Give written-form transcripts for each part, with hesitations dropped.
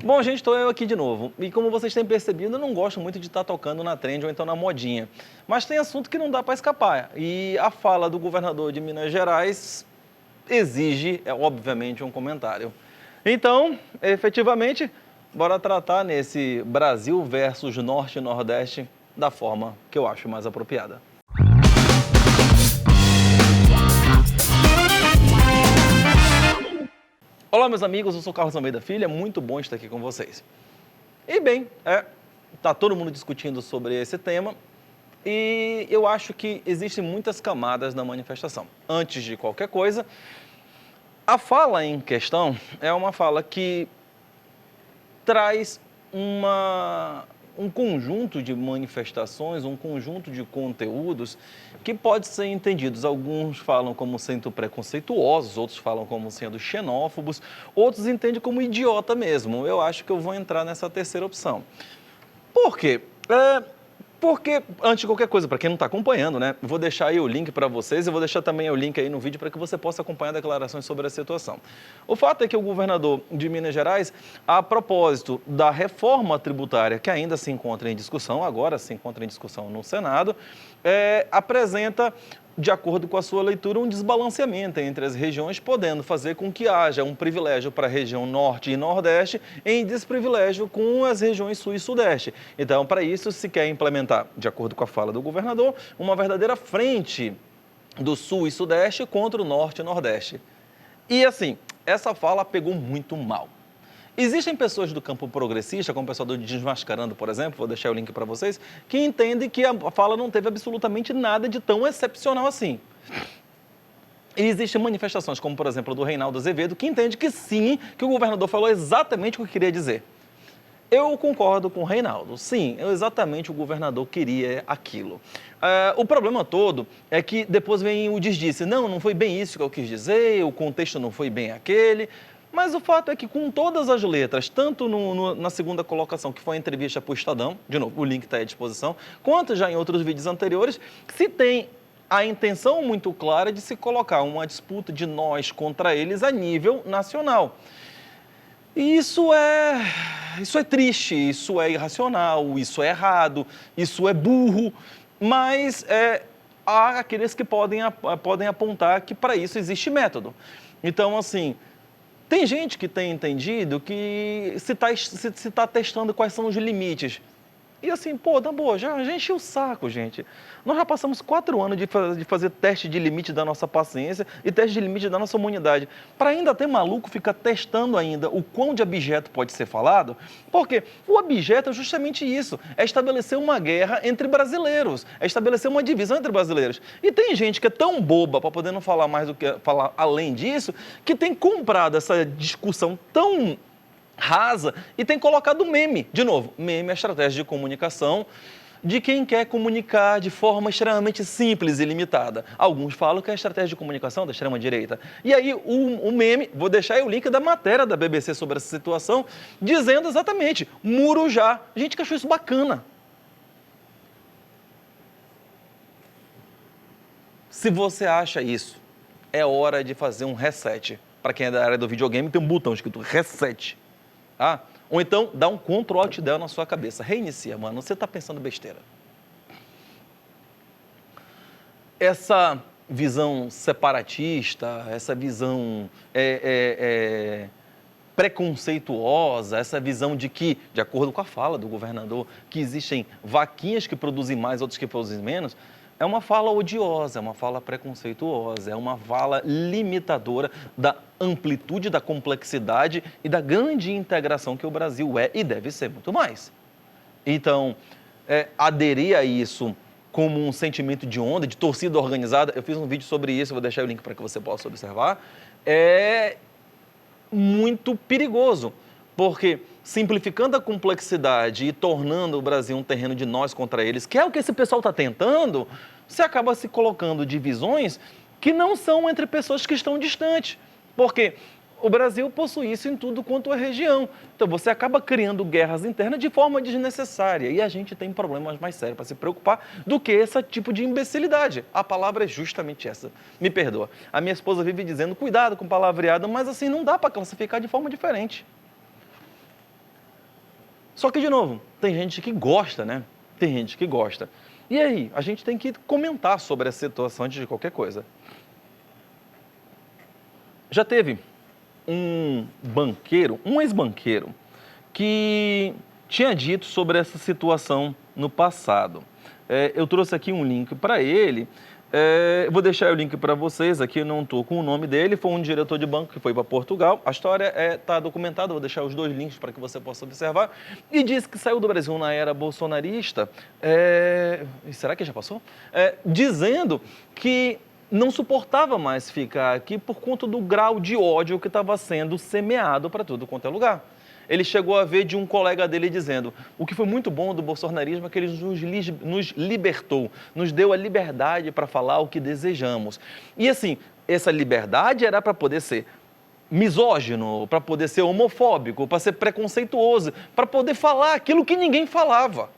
Bom, gente, estou eu aqui de novo. E como vocês têm percebido, eu não gosto muito de estar tocando na trend ou então na modinha. Mas tem assunto que não dá para escapar. E a fala do governador de Minas Gerais exige, obviamente, um comentário. Então, efetivamente, bora tratar nesse Brasil versus Norte e Nordeste da forma que eu acho mais apropriada. Olá, meus amigos, eu sou Carlos Almeida Filho, é muito bom estar aqui com vocês. E bem, tá todo mundo discutindo sobre esse tema e eu acho que existem muitas camadas na manifestação. Antes de qualquer coisa, a fala em questão é uma fala que traz um conjunto de manifestações, um conjunto de conteúdos que pode ser entendidos. Alguns falam como sendo preconceituosos, outros falam como sendo xenófobos, outros entendem como idiota mesmo. Eu acho que eu vou entrar nessa terceira opção. Por quê? Porque, antes de qualquer coisa, para quem não está acompanhando, né, vou deixar aí o link para vocês e vou deixar também o link aí no vídeo para que você possa acompanhar declarações sobre a situação. O fato é que o governador de Minas Gerais, a propósito da reforma tributária, que ainda se encontra em discussão, agora se encontra em discussão no Senado, apresenta, de acordo com a sua leitura, um desbalanceamento entre as regiões, podendo fazer com que haja um privilégio para a região Norte e Nordeste em desprivilégio com as regiões Sul e Sudeste. Então, para isso, se quer implementar, de acordo com a fala do governador, uma verdadeira frente do Sul e Sudeste contra o Norte e Nordeste. E assim, essa fala pegou muito mal. Existem pessoas do campo progressista, como o pessoal do Desmascarando, por exemplo, vou deixar o link para vocês, que entendem que a fala não teve absolutamente nada de tão excepcional assim. E existem manifestações, como por exemplo a do Reinaldo Azevedo, que entende que sim, que o governador falou exatamente o que queria dizer. Eu concordo com o Reinaldo, sim, exatamente o governador queria aquilo. O problema todo é que depois vem o desdisse, não foi bem isso que eu quis dizer, o contexto não foi bem aquele. Mas o fato é que com todas as letras, tanto na segunda colocação, que foi a entrevista para o Estadão, de novo, o link está à disposição, quanto já em outros vídeos anteriores, se tem a intenção muito clara de se colocar uma disputa de nós contra eles a nível nacional. E isso é triste, isso é irracional, isso é errado, isso é burro, mas há aqueles que podem apontar que para isso existe método. Então, assim, tem gente que tem entendido que se tá testando quais são os limites. E assim, pô, na boa, já encheu o saco, gente. Nós já passamos 4 anos de fazer teste de limite da nossa paciência e teste de limite da nossa humanidade. Para ainda ter maluco ficar testando ainda o quão de abjeto pode ser falado, porque o abjeto é justamente isso, é estabelecer uma guerra entre brasileiros, é estabelecer uma divisão entre brasileiros. E tem gente que é tão boba para poder não falar mais do que falar além disso, que tem comprado essa discussão tão rasa e tem colocado meme. De novo, meme é a estratégia de comunicação de quem quer comunicar de forma extremamente simples e limitada. Alguns falam que é a estratégia de comunicação da extrema-direita. E aí o meme, vou deixar aí o link da matéria da BBC sobre essa situação, dizendo exatamente, muro já. Gente que achou isso bacana. Se você acha isso, é hora de fazer um reset. Para quem é da área do videogame, tem um botão escrito reset. Ou então, dá um Ctrl Alt Del na sua cabeça. Reinicia, mano. Você está pensando besteira. Essa visão separatista, essa visão preconceituosa, essa visão de que, de acordo com a fala do governador, que existem vaquinhas que produzem mais, outras que produzem menos, é uma fala odiosa, é uma fala preconceituosa, é uma fala limitadora da amplitude, da complexidade e da grande integração que o Brasil é e deve ser muito mais. Então, aderir a isso como um sentimento de onda, de torcida organizada, eu fiz um vídeo sobre isso, vou deixar o link para que você possa observar, é muito perigoso, porque simplificando a complexidade e tornando o Brasil um terreno de nós contra eles, que é o que esse pessoal está tentando, você acaba se colocando divisões que não são entre pessoas que estão distantes, porque o Brasil possui isso em tudo quanto é região. Então você acaba criando guerras internas de forma desnecessária e a gente tem problemas mais sérios para se preocupar do que esse tipo de imbecilidade. A palavra é justamente essa. Me perdoa. A minha esposa vive dizendo, cuidado com palavreado, mas assim não dá para classificar de forma diferente. Só que, de novo, tem gente que gosta, né? Tem gente que gosta. E aí, a gente tem que comentar sobre a situação antes de qualquer coisa. Já teve um banqueiro, um ex-banqueiro, que tinha dito sobre essa situação no passado. Eu trouxe aqui um link para ele. Eu vou deixar o link para vocês aqui, não estou com o nome dele. Foi um diretor de banco que foi para Portugal. A história está documentada, vou deixar os dois links para que você possa observar. E disse que saiu do Brasil na era bolsonarista. Será que já passou? Dizendo que não suportava mais ficar aqui por conta do grau de ódio que estava sendo semeado para tudo quanto é lugar. Ele chegou a ver de um colega dele dizendo: o que foi muito bom do bolsonarismo é que ele nos libertou, nos deu a liberdade para falar o que desejamos. E assim, essa liberdade era para poder ser misógino, para poder ser homofóbico, para ser preconceituoso, para poder falar aquilo que ninguém falava.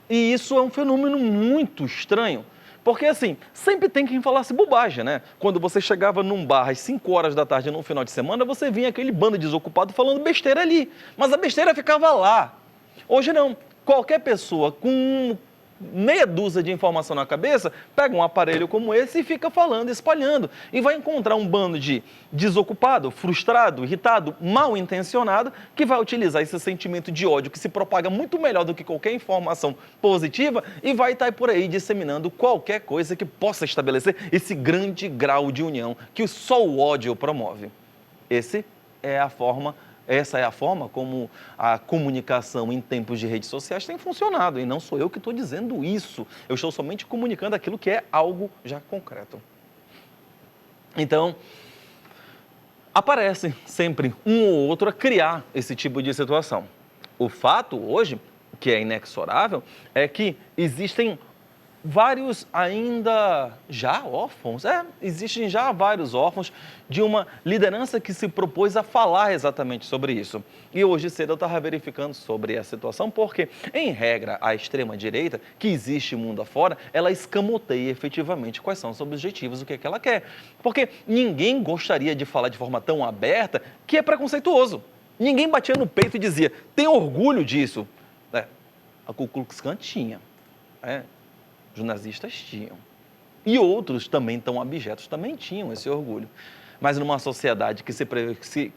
E isso é um fenômeno muito estranho. Porque, assim, sempre tem quem falasse bobagem, né? Quando você chegava num bar às 5 horas da tarde no final de semana, você vinha aquele bando desocupado falando besteira ali. Mas a besteira ficava lá. Hoje não. Qualquer pessoa com meia dúzia de informação na cabeça, pega um aparelho como esse e fica falando, espalhando. E vai encontrar um bando de desocupado, frustrado, irritado, mal intencionado, que vai utilizar esse sentimento de ódio que se propaga muito melhor do que qualquer informação positiva e vai estar por aí disseminando qualquer coisa que possa estabelecer esse grande grau de união que só o ódio promove. Essa é a forma como a comunicação em tempos de redes sociais tem funcionado. E não sou eu que estou dizendo isso. Eu estou somente comunicando aquilo que é algo já concreto. Então, aparece sempre um ou outro a criar esse tipo de situação. O fato hoje, que é inexorável, é que existem vários ainda já órfãos, existem já vários órfãos de uma liderança que se propôs a falar exatamente sobre isso. E hoje cedo eu estava verificando sobre a situação, porque, em regra, a extrema-direita, que existe mundo afora, ela escamoteia efetivamente quais são os objetivos, o que é que ela quer. Porque ninguém gostaria de falar de forma tão aberta que é preconceituoso. Ninguém batia no peito e dizia: tem orgulho disso. A Ku Klux Klan tinha. Os nazistas tinham. E outros também tão abjetos também tinham esse orgulho. Mas numa sociedade que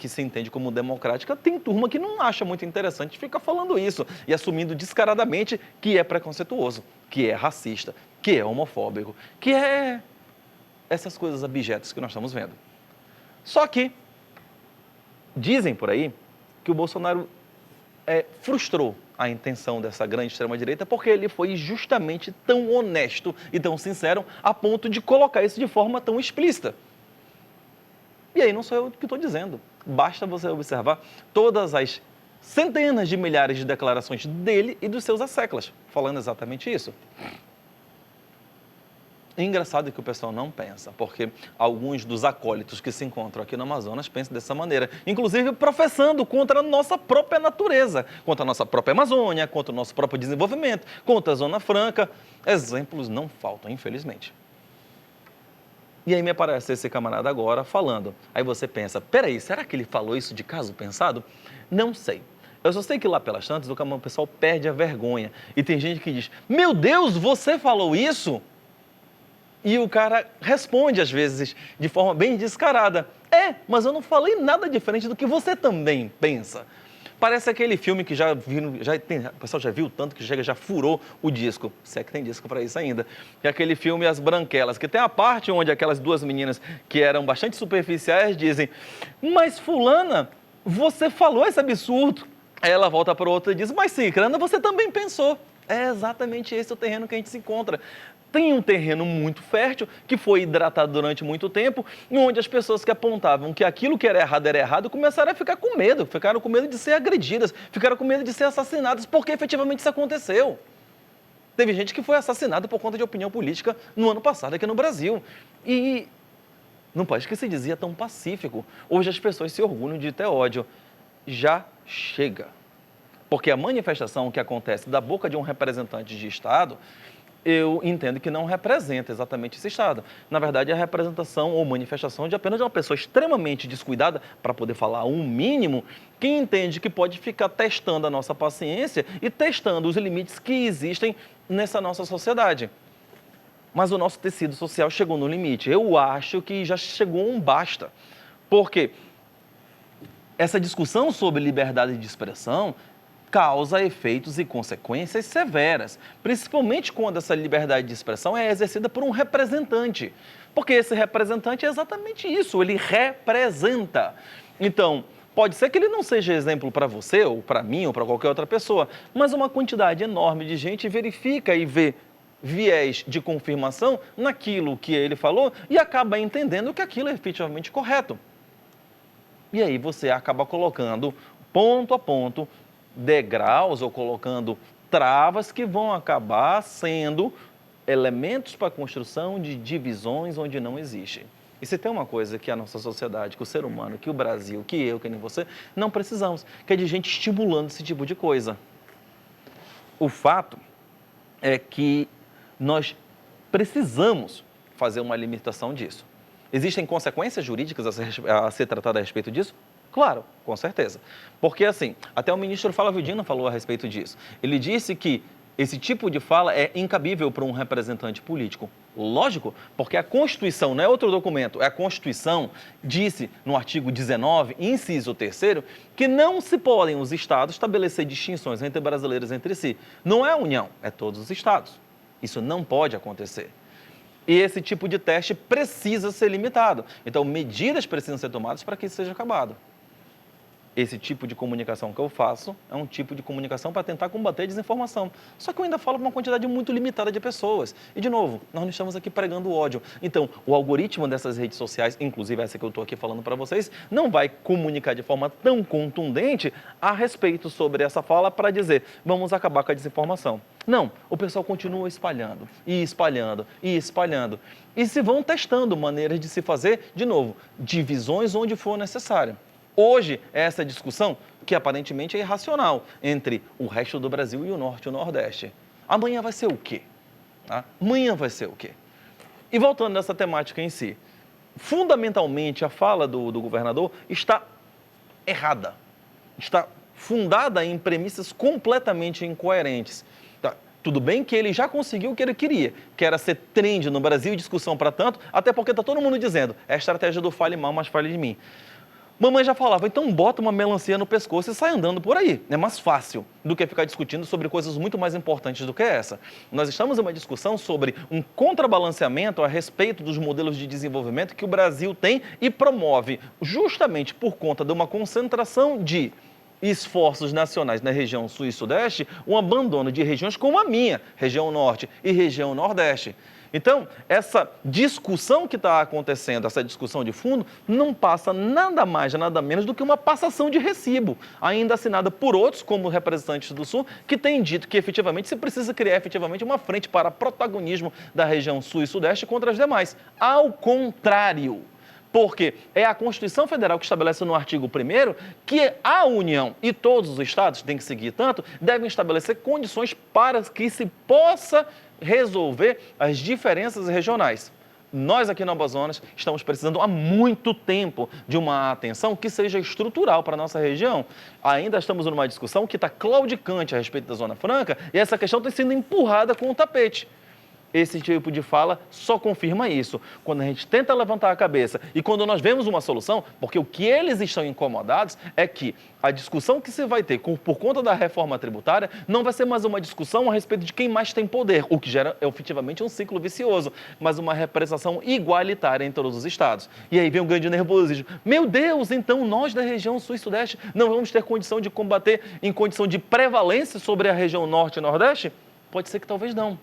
se entende como democrática, tem turma que não acha muito interessante ficar falando isso e assumindo descaradamente que é preconceituoso, que é racista, que é homofóbico, que é essas coisas abjetas que nós estamos vendo. Só que dizem por aí que o Bolsonaro frustrou a intenção dessa grande extrema-direita porque ele foi justamente tão honesto e tão sincero a ponto de colocar isso de forma tão explícita. E aí não sou eu que estou dizendo. Basta você observar todas as centenas de milhares de declarações dele e dos seus asseclas, falando exatamente isso. É engraçado que o pessoal não pensa, porque alguns dos acólitos que se encontram aqui no Amazonas pensam dessa maneira, inclusive professando contra a nossa própria natureza, contra a nossa própria Amazônia, contra o nosso próprio desenvolvimento, contra a Zona Franca. Exemplos não faltam, infelizmente. E aí me aparece esse camarada agora falando. Aí você pensa: peraí, será que ele falou isso de caso pensado? Não sei. Eu só sei que lá pelas tantas o pessoal perde a vergonha. E tem gente que diz: meu Deus, você falou isso? E o cara responde, às vezes, de forma bem descarada: mas eu não falei nada diferente do que você também pensa. Parece aquele filme que o pessoal já viu tanto que já furou o disco. Se é que tem disco para isso ainda. Que é aquele filme As Branquelas, que tem a parte onde aquelas duas meninas que eram bastante superficiais dizem: mas fulana, você falou esse absurdo. Aí ela volta para o outro e diz: mas cicrana, você também pensou. É exatamente esse o terreno que a gente se encontra. Tem um terreno muito fértil, que foi hidratado durante muito tempo, onde as pessoas que apontavam que aquilo que era errado, começaram a ficar com medo, ficaram com medo de ser agredidas, ficaram com medo de ser assassinadas, porque efetivamente isso aconteceu. Teve gente que foi assassinada por conta de opinião política no ano passado aqui no Brasil. E num país que se dizia tão pacífico, hoje as pessoas se orgulham de ter ódio. Já chega. Porque a manifestação que acontece da boca de um representante de Estado eu entendo que não representa exatamente esse Estado. Na verdade, é a representação ou manifestação de apenas uma pessoa extremamente descuidada, para poder falar um mínimo, que entende que pode ficar testando a nossa paciência e testando os limites que existem nessa nossa sociedade. Mas o nosso tecido social chegou no limite. Eu acho que já chegou um basta. Porque essa discussão sobre liberdade de expressão causa efeitos e consequências severas, principalmente quando essa liberdade de expressão é exercida por um representante, porque esse representante é exatamente isso, ele representa. Então, pode ser que ele não seja exemplo para você, ou para mim, ou para qualquer outra pessoa, mas uma quantidade enorme de gente verifica e vê viés de confirmação naquilo que ele falou e acaba entendendo que aquilo é efetivamente correto. E aí você acaba colocando ponto a ponto degraus ou colocando travas que vão acabar sendo elementos para a construção de divisões onde não existe. E se tem uma coisa que a nossa sociedade, que o ser humano, que o Brasil, que eu, que nem você, não precisamos, que é de gente estimulando esse tipo de coisa. O fato é que nós precisamos fazer uma limitação disso. Existem consequências jurídicas a ser tratada a respeito disso? Claro, com certeza. Porque, assim, até o ministro Flávio Dino falou a respeito disso. Ele disse que esse tipo de fala é incabível para um representante político. Lógico, porque a Constituição, não é outro documento, é a Constituição, disse no artigo 19, inciso 3º, que não se podem os estados estabelecer distinções entre brasileiros entre si. Não é a União, é todos os estados. Isso não pode acontecer. E esse tipo de teste precisa ser limitado. Então, medidas precisam ser tomadas para que isso seja acabado. Esse tipo de comunicação que eu faço é um tipo de comunicação para tentar combater a desinformação. Só que eu ainda falo para uma quantidade muito limitada de pessoas. E, de novo, nós não estamos aqui pregando ódio. Então, o algoritmo dessas redes sociais, inclusive essa que eu estou aqui falando para vocês, não vai comunicar de forma tão contundente a respeito sobre essa fala para dizer, vamos acabar com a desinformação. Não, o pessoal continua espalhando, e espalhando, e espalhando. E se vão testando maneiras de se fazer, de novo, divisões onde for necessário. Hoje, essa discussão, que aparentemente é irracional, entre o resto do Brasil e o Norte e o Nordeste. Amanhã vai ser o quê? Amanhã vai ser o quê? E voltando nessa temática em si, fundamentalmente a fala do governador está errada, está fundada em premissas completamente incoerentes. Tudo bem que ele já conseguiu o que ele queria, que era ser trend no Brasil e discussão para tanto, até porque está todo mundo dizendo, é a estratégia do fale mal, mas fale de mim. Mamãe já falava, então bota uma melancia no pescoço e sai andando por aí. É mais fácil do que ficar discutindo sobre coisas muito mais importantes do que essa. Nós estamos em uma discussão sobre um contrabalanceamento a respeito dos modelos de desenvolvimento que o Brasil tem e promove, justamente por conta de uma concentração de esforços nacionais na região sul e sudeste, um abandono de regiões como a minha, região norte e região nordeste. Então, essa discussão que está acontecendo, essa discussão de fundo, não passa nada mais, nada menos do que uma passação de recibo, ainda assinada por outros, como representantes do Sul, que têm dito que efetivamente se precisa criar efetivamente uma frente para protagonismo da região Sul e Sudeste contra as demais. Ao contrário, porque é a Constituição Federal que estabelece no artigo 1º que a União e todos os estados, têm que seguir tanto, devem estabelecer condições para que se possa resolver as diferenças regionais. Nós aqui no Amazonas estamos precisando há muito tempo de uma atenção que seja estrutural para a nossa região. Ainda estamos numa discussão que está claudicante a respeito da Zona Franca e essa questão tem sido empurrada com o tapete. Esse tipo de fala só confirma isso. Quando a gente tenta levantar a cabeça e quando nós vemos uma solução, porque o que eles estão incomodados é que a discussão que se vai ter por conta da reforma tributária não vai ser mais uma discussão a respeito de quem mais tem poder, o que gera efetivamente um ciclo vicioso, mas uma representação igualitária em todos os estados. E aí vem um grande nervosismo. Meu Deus, então nós da região sul e sudeste não vamos ter condição de combater em condição de prevalência sobre a região norte e nordeste? Pode ser que talvez não.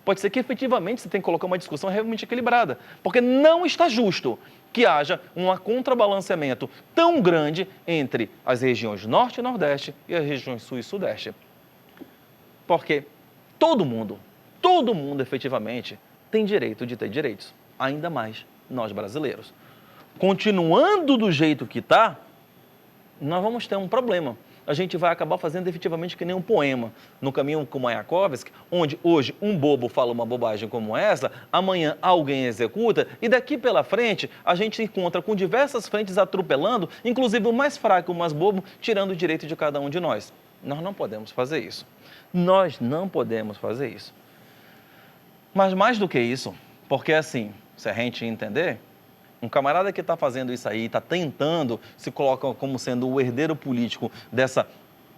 Pode ser que efetivamente você tenha que colocar uma discussão realmente equilibrada, porque não está justo que haja um contrabalanceamento tão grande entre as regiões Norte e Nordeste e as regiões Sul e Sudeste. Porque todo mundo efetivamente tem direito de ter direitos, ainda mais nós brasileiros. Continuando do jeito que está, nós vamos ter um problema, a gente vai acabar fazendo efetivamente que nem um poema, no caminho com Mayakovsky, onde hoje um bobo fala uma bobagem como essa, amanhã alguém executa e daqui pela frente a gente se encontra com diversas frentes atropelando, inclusive o mais fraco, o mais bobo, tirando o direito de cada um de nós. Nós não podemos fazer isso. Nós não podemos fazer isso. Mas mais do que isso, porque assim, se a gente entender, um camarada que está fazendo isso aí, está tentando se colocar como sendo o herdeiro político dessa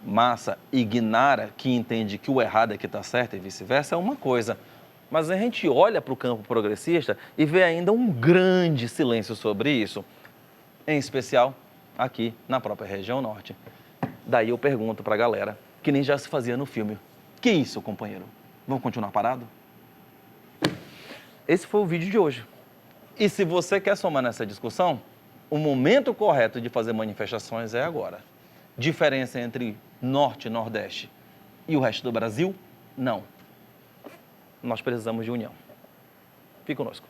massa ignara que entende que o errado é que está certo e vice-versa, é uma coisa. Mas a gente olha para o campo progressista e vê ainda um grande silêncio sobre isso, em especial aqui na própria região norte. Daí eu pergunto para a galera, que nem já se fazia no filme, que isso, companheiro? Vamos continuar parado? Esse foi o vídeo de hoje. E se você quer somar nessa discussão, o momento correto de fazer manifestações é agora. Diferença entre Norte e Nordeste e o resto do Brasil? Não. Nós precisamos de união. Fique conosco.